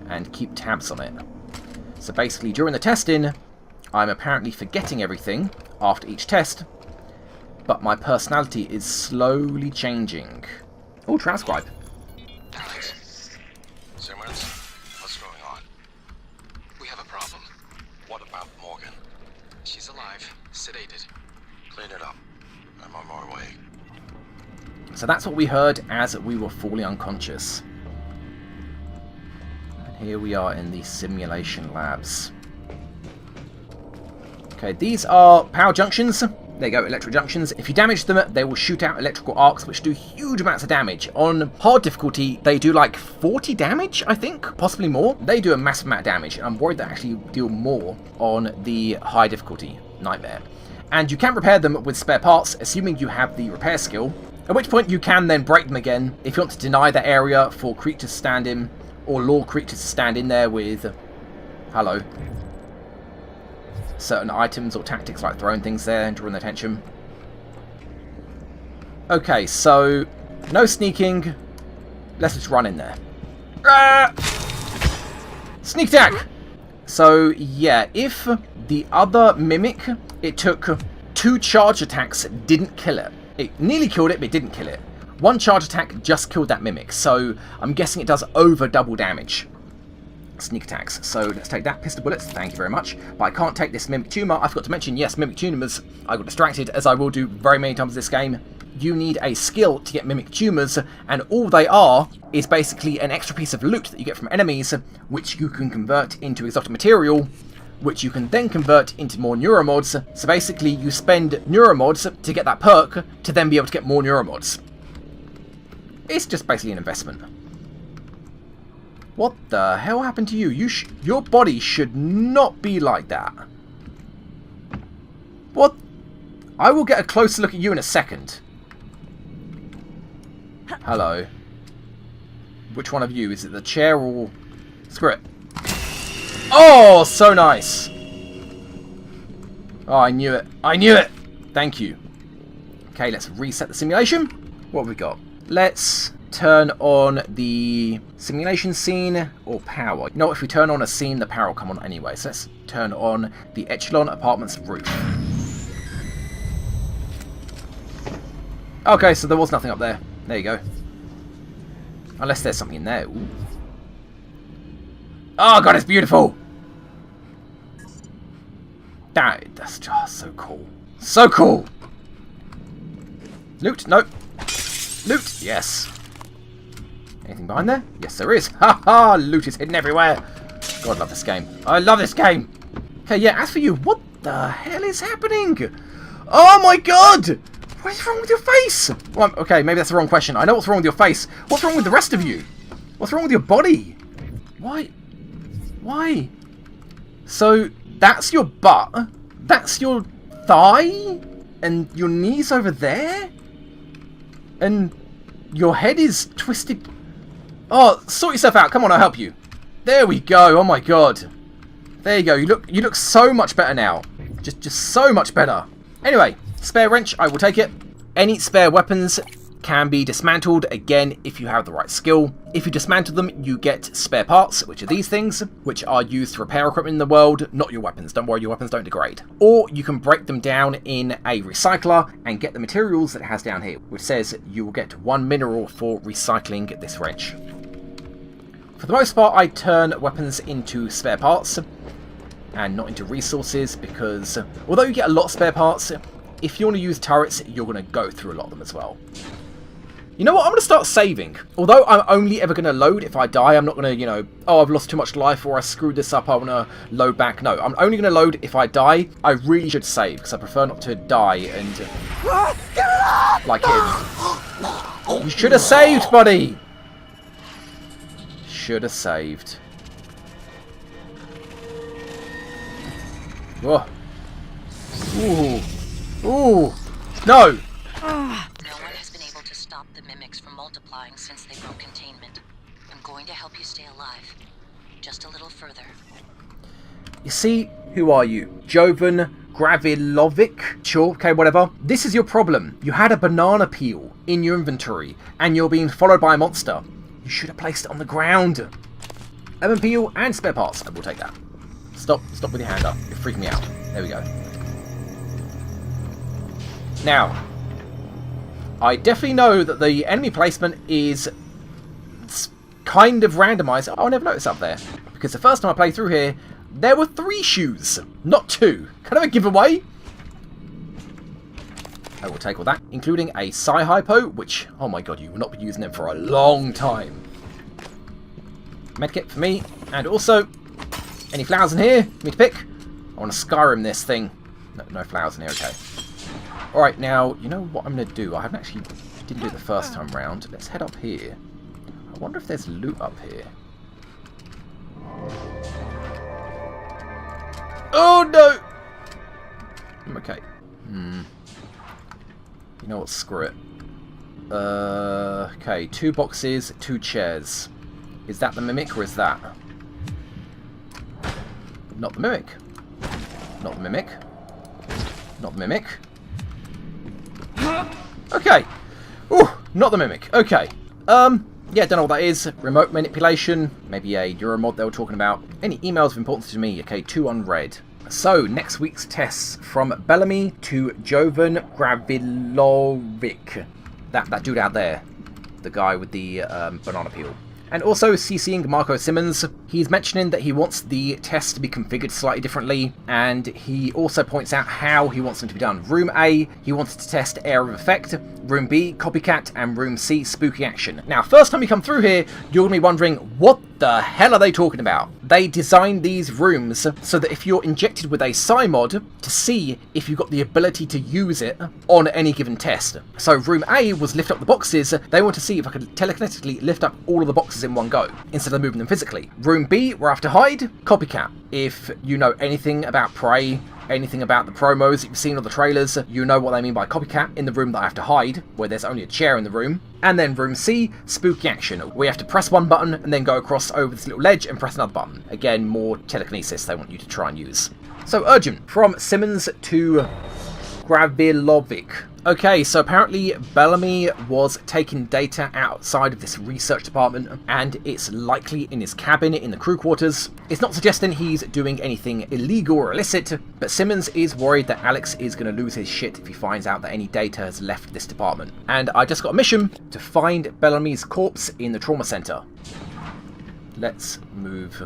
and keep tabs on it. So basically, during the testing, I'm apparently forgetting everything after each test, but my personality is slowly changing. Oh, transcribe. Alex. Simmons, what's going on? We have a problem. What about Morgan? She's alive, sedated. Clean it up. I'm on my way. So that's what we heard as we were fully unconscious. And here we are in the simulation labs. Okay, these are power junctions. There you go, electric junctions. If you damage them, they will shoot out electrical arcs, which do huge amounts of damage. On hard difficulty, they do like 40 damage, I think, possibly more. They do a massive amount of damage, and I'm worried they actually deal more on the high difficulty nightmare. And you can repair them with spare parts, assuming you have the repair skill, at which point you can then break them again if you want to deny that area for creatures to stand in, or lure creatures to stand in there with, hello, certain items or tactics like throwing things there and drawing their attention. Okay, so no sneaking. Let's just run in there. Sneak attack! So yeah, if the other mimic, it took 2 charge attacks, didn't kill it. It nearly killed it, but it didn't kill it. 1 charge attack just killed that mimic, so I'm guessing it does over double damage. Sneak attacks. So let's take that. Pistol bullets, thank you very much. But I can't take this mimic tumor. I forgot to mention, yes, mimic tumors. I got distracted, as I will do very many times in this game. You need a skill to get mimic tumors, and all they are is basically an extra piece of loot that you get from enemies, which you can convert into exotic material, which you can then convert into more neuromods. So basically, you spend neuromods to get that perk, to then be able to get more neuromods. It's just basically an investment. What the hell happened to you? Your body should not be like that. What? I will get a closer look at you in a second. Hello. Which one of you? Is it the chair or... Screw it. Oh, so nice. Oh, I knew it. I knew it. Thank you. Okay, let's reset the simulation. What have we got? Let's turn on the simulation scene or power. You know what, if we turn on a scene, the power will come on anyway. So let's turn on the Echelon Apartments roof. Okay, so there was nothing up there. There you go. Unless there's something in there. Ooh. Oh god, it's beautiful! That's just so cool. So cool! Loot? Nope. Loot? Yes. Anything behind there? Yes, there is. Ha ha! Loot is hidden everywhere. God, I love this game. I love this game! Okay, yeah, as for you, what the hell is happening? Oh my god! What is wrong with your face? Well, okay, maybe that's the wrong question. I know what's wrong with your face. What's wrong with the rest of you? What's wrong with your body? Why? Why? So, that's your butt? That's your thigh? And your knees over there? And your head is twisted. Oh, sort yourself out. Come on, I'll help you. There we go. Oh my god. There you go. You look so much better now. Just so much better. Anyway, spare wrench, I will take it. Any spare weapons can be dismantled, again, if you have the right skill. If you dismantle them, you get spare parts, which are these things, which are used to repair equipment in the world, not your weapons. Don't worry, your weapons don't degrade. Or you can break them down in a recycler and get the materials that it has down here, which says you will get 1 mineral for recycling this wrench. For the most part, I turn weapons into spare parts and not into resources, because although you get a lot of spare parts, if you want to use turrets, you're going to go through a lot of them as well. You know what? I'm going to start saving. Although I'm only ever going to load if I die. I'm not going to, you know, oh, I've lost too much life or I screwed this up, I want to load back. No, I'm only going to load if I die. I really should save because I prefer not to die and... like him. You should have saved, buddy! Should have saved. Whoa. Ooh. Ooh. No! No one has been able to stop the mimics from multiplying since they broke containment. I'm going to help you stay alive. Just a little further. You see, who are you? Jovan Gravilovic? Sure, okay, whatever. This is your problem. You had a banana peel in your inventory, and you're being followed by a monster. You should have placed it on the ground. Lemon peel and spare parts. I will take that. Stop with your hand up. You're freaking me out. There we go. Now, I definitely know that the enemy placement is kind of randomised. Oh, I never noticed up there. Because the first time I played through here, there were 3 shoes, not 2. Kind of a giveaway. I will take all that, including a Psy-Hypo, which, oh my god, you will not be using them for a long time. Medkit for me, and also, any flowers in here for me to pick? I want to Skyrim this thing. No flowers in here, okay. Alright, now, you know what I'm going to do? I didn't do it the first time round. Let's head up here. I wonder if there's loot up here. Oh no! I'm okay. You know what, screw it. Okay, 2 boxes, 2 chairs. Is that the Mimic or is that? Not the Mimic. Not the Mimic. Not the Mimic. Okay. Ooh, not the Mimic. Okay. Yeah, don't know what that is. Remote manipulation. Maybe a Neuromod they were talking about. Any emails of importance to me? Okay, 2 unread. So, next week's tests from Bellamy to Jovan Gravilovic. That dude out there. The guy with the banana peel. And also CCing Marco Simmons. He's mentioning that he wants the tests to be configured slightly differently, and he also points out how he wants them to be done. Room A, he wanted to test Area of Effect. Room B, Copycat, and Room C, Spooky Action. Now, first time you come through here, you're going to be wondering, what the hell are they talking about? They designed these rooms so that if you're injected with a Psi mod, to see if you've got the ability to use it on any given test. So Room A was lift up the boxes. They want to see if I could telekinetically lift up all of the boxes in one go, instead of moving them physically. Room B, we're after hide, Copycat. If you know anything about Prey, anything about the promos that you've seen or the trailers, you know what they mean by Copycat in the room that I have to hide, where there's only a chair in the room. And then Room C, Spooky Action. We have to press one button and then go across over this little ledge and press another button. Again, more telekinesis they want you to try and use. So, urgent. From Simmons to Gravilovic. Okay, so apparently Bellamy was taking data outside of this research department, and it's likely in his cabin in the crew quarters. It's not suggesting he's doing anything illegal or illicit, but Simmons is worried that Alex is going to lose his shit if he finds out that any data has left this department. And I just got a mission to find Bellamy's corpse in the trauma center. Let's move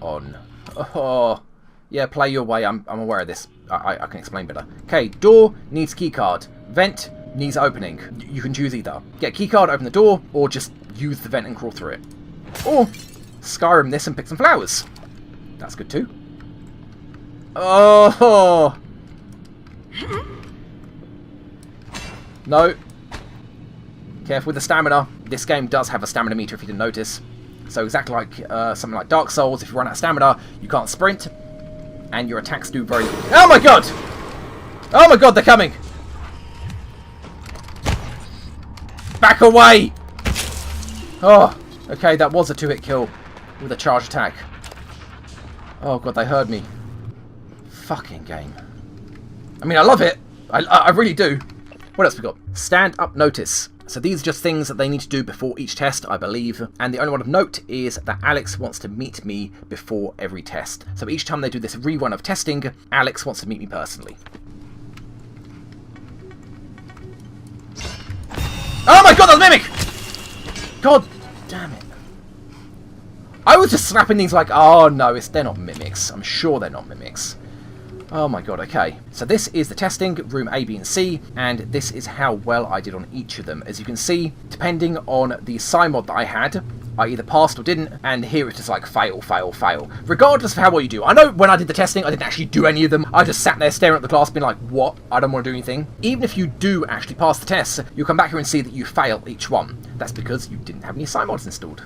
on. Oh, yeah, play your way. I'm aware of this. I can explain better. Okay, door needs keycard. Vent needs opening. You can choose either. Get keycard, open the door, or just use the vent and crawl through it. Or Skyrim this and pick some flowers. That's good too. Oh! No. Careful with the stamina. This game does have a stamina meter if you didn't notice. So exactly like something like Dark Souls, if you run out of stamina, you can't sprint. And your attacks do very... Oh my god! Oh my god, they're coming! Back away! Oh, okay, that was a 2-hit kill with a charge attack. Oh god, they heard me. Fucking game. I mean, I love it. I really do. What else we got? Stand up notice. So these are just things that they need to do before each test, I believe. And the only one of note is that Alex wants to meet me before every test. So each time they do this rerun of testing, Alex wants to meet me personally. Oh my god, that's Mimic! God damn it. I was just slapping these like, oh no, they're not mimics. I'm sure they're not mimics. Oh my god, okay. So this is the testing, room A, B and C, and this is how well I did on each of them. As you can see, depending on the Psi mod that I had, I either passed or didn't, and here it's just like fail, fail, fail. Regardless of how well you do. I know when I did the testing, I didn't actually do any of them. I just sat there staring at the glass being like, what? I don't want to do anything. Even if you do actually pass the tests, you'll come back here and see that you fail each one. That's because you didn't have any Psi mods installed.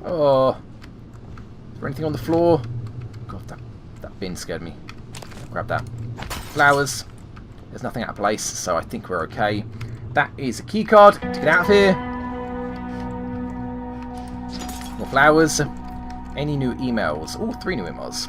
Oh... Is there anything on the floor? God, that bin scared me. Grab that. Flowers. There's nothing out of place, so I think we're okay. That is a key card to get out of here. More flowers. Any new emails? Oh, 3 new emails.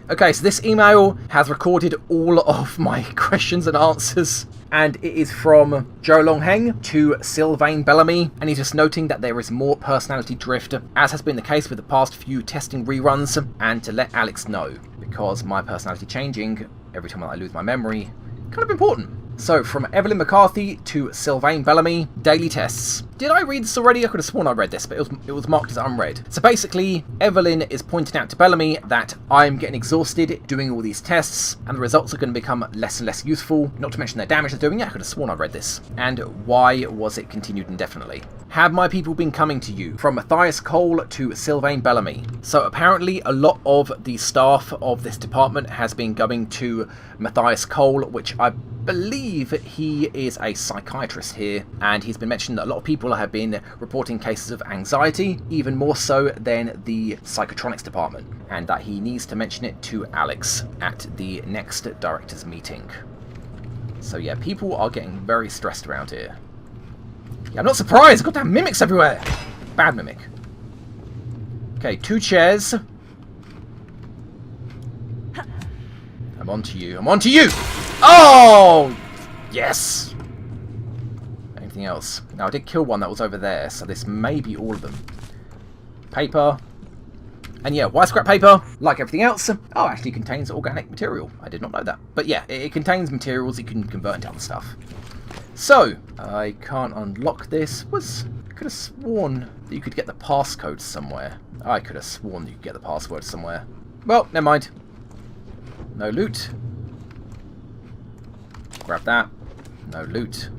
Okay, so this email has recorded all of my questions and answers. And it is from Joe Longheng to Sylvain Bellamy, and he's just noting that there is more personality drift, as has been the case with the past few testing reruns, and to let Alex know, because my personality changing every time I lose my memory. Kind of important. So, from Evelyn McCarthy to Sylvain Bellamy, daily tests. Did I read this already? I could have sworn I read this, but it was marked as unread. So basically, Evelyn is pointing out to Bellamy that I'm getting exhausted doing all these tests, and the results are going to become less and less useful, not to mention their damage they're doing. Yeah, I could have sworn I read this. And why was it continued indefinitely? Have my people been coming to you? From Matthias Cole to Sylvain Bellamy. So apparently a lot of the staff of this department has been going to Matthias Cole, which I believe he is a psychiatrist here, and he's been mentioning that a lot of people have been reporting cases of anxiety, even more so than the psychotronics department, and that he needs to mention it to Alex at the next directors meeting. So yeah, people are getting very stressed around here. Yeah, I'm not surprised. Goddamn mimics everywhere. Bad mimic. Okay, 2 chairs. I'm on to you. I'm on to you! Oh! Yes! Anything else? Now, I did kill one that was over there, so this may be all of them. Paper. And yeah, why scrap paper? Like everything else, actually contains organic material. I did not know that. But yeah, it contains materials you can convert into other stuff. So, I can't unlock this. I could have sworn that you could get the passcode somewhere. I could have sworn that you could get the password somewhere. Well, never mind. No loot. Grab that. No loot.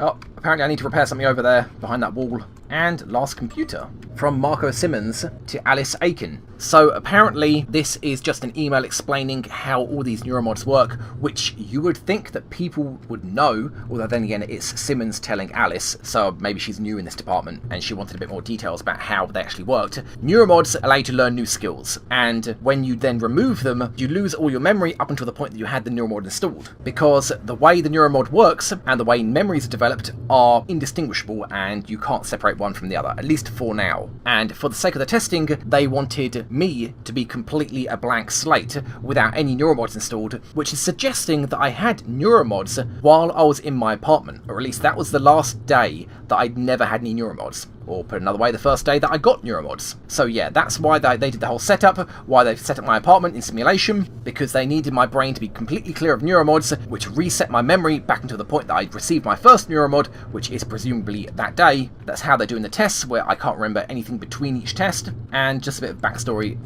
Oh, apparently I need to repair something over there, behind that wall. And last computer. From Marco Simmons to Alice Aiken. So apparently this is just an email explaining how all these neuromods work, which you would think that people would know, although then again it's Simmons telling Alice, so maybe she's new in this department and she wanted a bit more details about how they actually worked. Neuromods allow you to learn new skills, and when you then remove them, you lose all your memory up until the point that you had the neuromod installed, because the way the neuromod works and the way memories are developed are indistinguishable and you can't separate one from the other, at least for now. And for the sake of the testing, they wanted me to be completely a blank slate without any neuromods installed, which is suggesting that I had neuromods while I was in my apartment, or at least that was the last day that I'd never had any neuromods. Or put another way, the first day that I got neuromods. So yeah, that's why they did the whole setup, why they've set up my apartment in simulation, because they needed my brain to be completely clear of neuromods, which reset my memory back until the point that I'd received my first neuromod, which is presumably that day. That's how they're doing the tests, where I can't remember anything between each test. And just a bit of backstory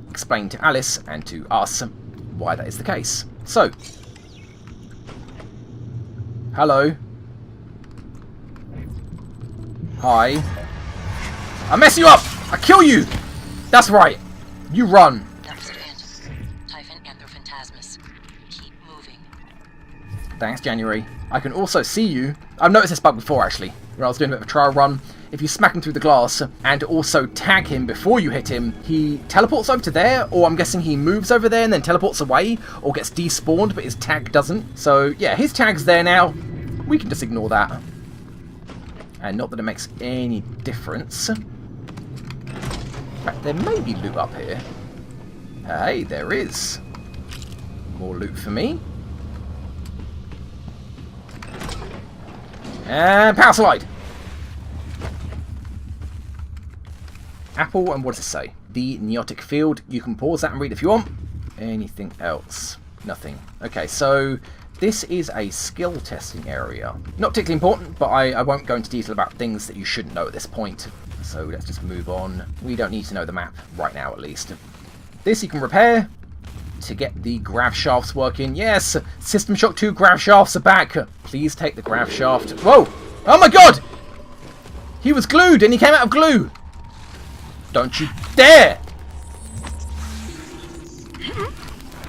explained to Alice and to us why that is the case. So, hello. Hi. I mess you up! I kill you! That's right. You run. Keep moving. Thanks, January. I can also see you. I've noticed this bug before, actually, when I was doing a bit of a trial run. If you smack him through the glass and also tag him before you hit him, he teleports over to there, or I'm guessing he moves over there and then teleports away, or gets despawned, but his tag doesn't. So, yeah, his tag's there now. We can just ignore that. And not that it makes any difference. In fact, there may be loot up here. Hey, there is. More loot for me. And power slide. Apple, and what does it say? The Neotic Field. You can pause that and read if you want. Anything else? Nothing. Okay, so this is a skill testing area. Not particularly important, but I won't go into detail about things that you shouldn't know at this point. So let's just move on. We don't need to know the map right now, at least. This you can repair to get the grav shafts working. Yes! System Shock 2 grav shafts are back! Please take the grav shaft. Whoa! Oh my god! He was glued and he came out of glue! Don't you dare!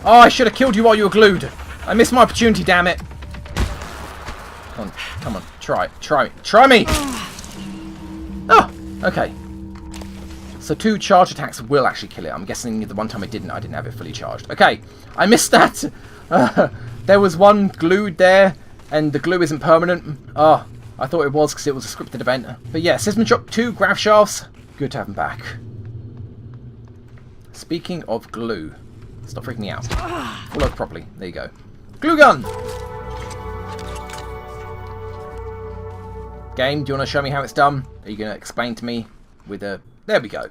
Oh, I should have killed you while you were glued. I missed my opportunity, damn it. Come on, try me! Oh, okay. So 2 charge attacks will actually kill it. I'm guessing the one time I didn't have it fully charged. Okay, I missed that. There was one glued there, and the glue isn't permanent. Oh, I thought it was because it was a scripted event. But yeah, System Shock 2 grav shafts. Good to have them back. Speaking of glue, stop freaking me out. Fall over properly. There you go. Glue gun! Game, do you want to show me how it's done? Are you going to explain to me with a... There we go.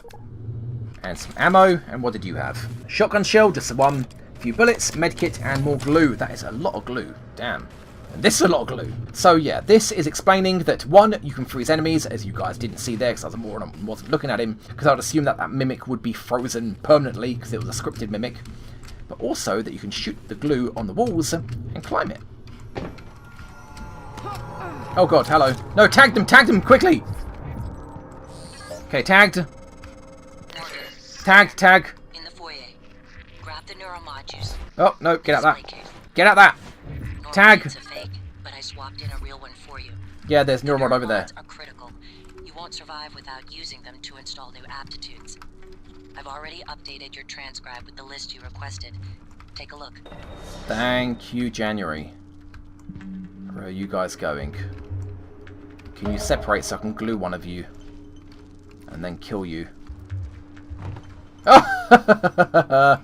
And some ammo. And what did you have? Shotgun shell, just the one. few bullets, medkit, and more glue. That is a lot of glue. Damn. And this is a lot of glue. So yeah, this is explaining that, one, you can freeze enemies, as you guys didn't see there because I was a moron and wasn't looking at him, because I would assume that that mimic would be frozen permanently because it was a scripted mimic. But also that you can shoot the glue on the walls and climb it. Oh god, hello. No, tag them, quickly! Okay, tagged. Tag. In the foyer. Grab the Neuromod juice. Oh, no, get out that. Get out that! Tag! It's a fake, but I swapped in a real one for you. Yeah, there's Neuromod over there. Are critical. You won't survive without using them to install new aptitudes. I've already updated your transcribe with the list you requested. Take a look. Thank you, January. Where are you guys going? Can you separate so I can glue one of you? And then kill you. Oh!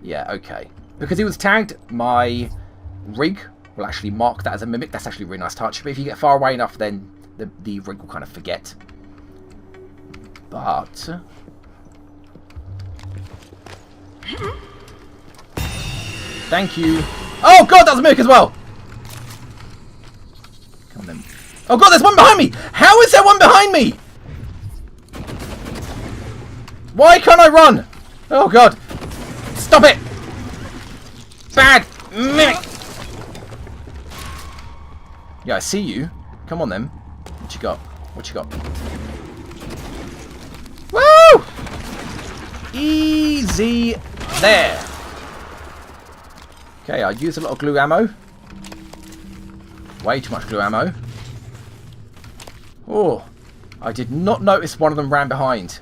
Yeah, okay. Because he was tagged, my rig will actually mark that as a mimic. That's actually a really nice touch. But if you get far away enough, then the rig will kind of forget. But... Thank you. Oh god, that's a mimic as well! Come on then. Oh god, there's one behind me! How is there one behind me? Why can't I run? Oh god. Stop it! Bad mimic! Yeah, I see you. Come on then. What you got? What you got? Woo! Easy there. Okay, I used a lot of glue ammo. Way too much glue ammo. Oh, I did not notice one of them ran behind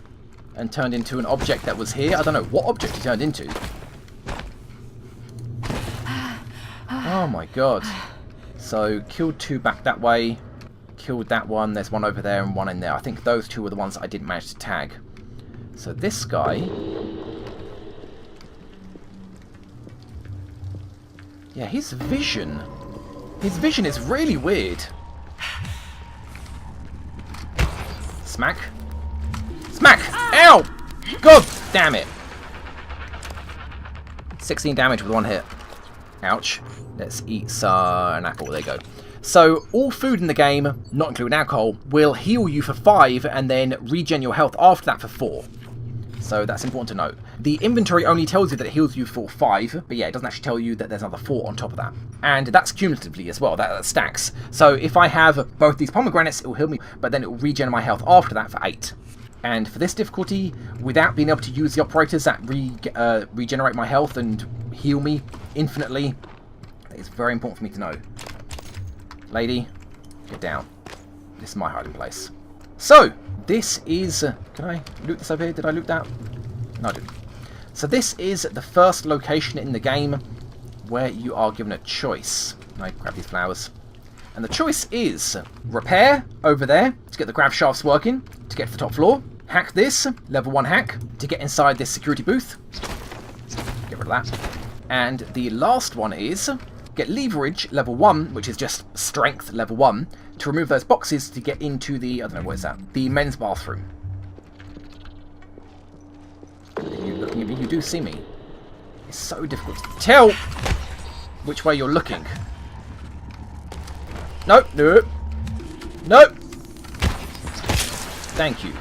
and turned into an object that was here. I don't know what object he turned into. Oh my god. So, killed two back that way. Killed that one. There's one over there and one in there. I think those two were the ones that I didn't manage to tag. So this guy... Yeah, his vision is really weird. Smack. Smack! Ow! God damn it. 16 damage with one hit. Ouch. Let's eat an apple. There you go. So, all food in the game, not including alcohol, will heal you for 5 and then regen your health after that for 4. So that's important to note. The inventory only tells you that it heals you for 5, but yeah, it doesn't actually tell you that there's another 4 on top of that. And that's cumulatively as well, that stacks. So if I have both these pomegranates, it will heal me, but then it will regen my health after that for 8. And for this difficulty, without being able to use the operators that regenerate my health and heal me infinitely, it's very important for me to know. Lady, get down. This is my hiding place. So, this is... can I loot this over here? Did I loot that? No, I didn't. So this is the first location in the game where you are given a choice. I grab these flowers. And the choice is repair over there to get the grav shafts working, to get to the top floor. Hack this, level 1 hack, to get inside this security booth. Get rid of that. And the last one is get leverage level 1, which is just strength level 1, to remove those boxes to get into the, I don't know, what is that? The men's bathroom. Are you looking at me? You do see me. It's so difficult to tell which way you're looking. Nope, nope. Nope. Thank you.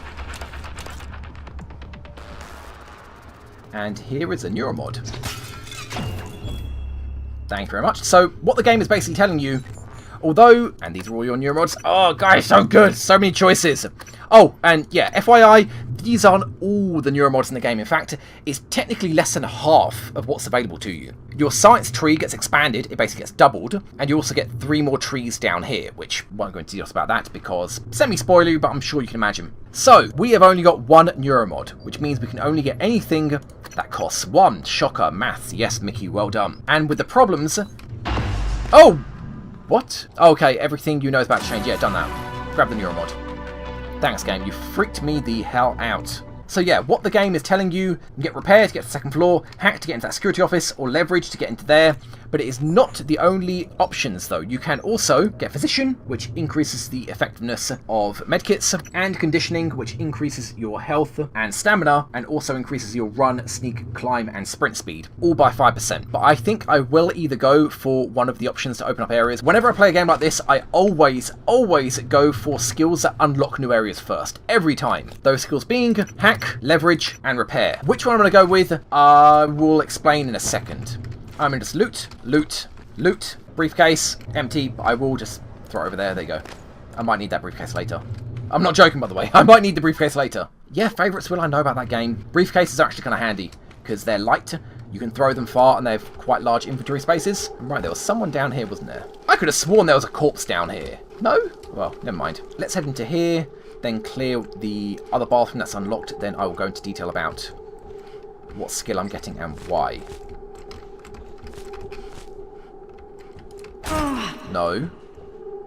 And here is a Neuromod. Thank you very much. So, what the game is basically telling you, although, and these are all your Neuromods, oh guys, so good, so many choices. Oh, and yeah, FYI, these aren't all the Neuromods in the game. In fact, it's technically less than half of what's available to you. Your science tree gets expanded, it basically gets doubled, and you also get 3 more trees down here, which won't go into details about that because semi-spoilery, but I'm sure you can imagine. So, we have only got 1 Neuromod, which means we can only get anything that costs 1. Shocker, maths, yes, Mickey, well done. And with the problems... Oh! What? Okay, everything you know is about to change. Yeah, done that. Grab the Neuromod. Thanks, game. You freaked me the hell out. So yeah, what the game is telling you, get repair to get to the 2nd floor, hack to get into that security office, or leverage to get into there. but it is not the only options though. You can also get Physician, which increases the effectiveness of medkits, and Conditioning, which increases your health and stamina, and also increases your run, sneak, climb, and sprint speed, all by 5%. But I think I will either go for one of the options to open up areas. Whenever I play a game like this, I always go for skills that unlock new areas first, every time. Those skills being Hack, Leverage, and Repair. Which one I'm going to go with, I will explain in a second. I'm going to just loot, briefcase, empty. I will just throw it over there. There you go. I might need that briefcase later. I'm not joking, by the way. I might need the briefcase later. Yeah, favourites will I know about that game. Briefcases are actually kind of handy because they're light. You can throw them far and they have quite large inventory spaces. Right, there was someone down here, wasn't there? I could have sworn there was a corpse down here. No? Well, never mind. Let's head into here, then clear the other bathroom that's unlocked. Then I will go into detail about what skill I'm getting and why. No.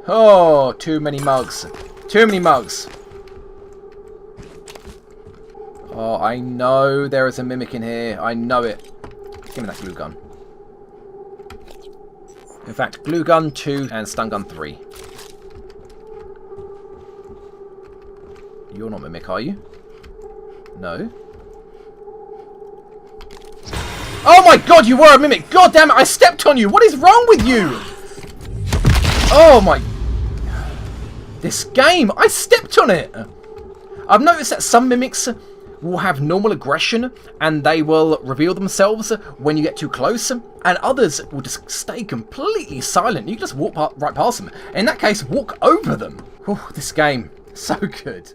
Oh, too many mugs. Too many mugs. Oh, I know there is a mimic in here. I know it. Give me that glue gun. In fact, glue gun 2 and stun gun 3. You're not mimic, are you? No. Oh my god, you were a mimic! God damn it, I stepped on you! What is wrong with you? Oh my... This game! I stepped on it! I've noticed that some mimics will have normal aggression and they will reveal themselves when you get too close, and others will just stay completely silent. You can just walk right past them. In that case, walk over them. Oh, this game, so good.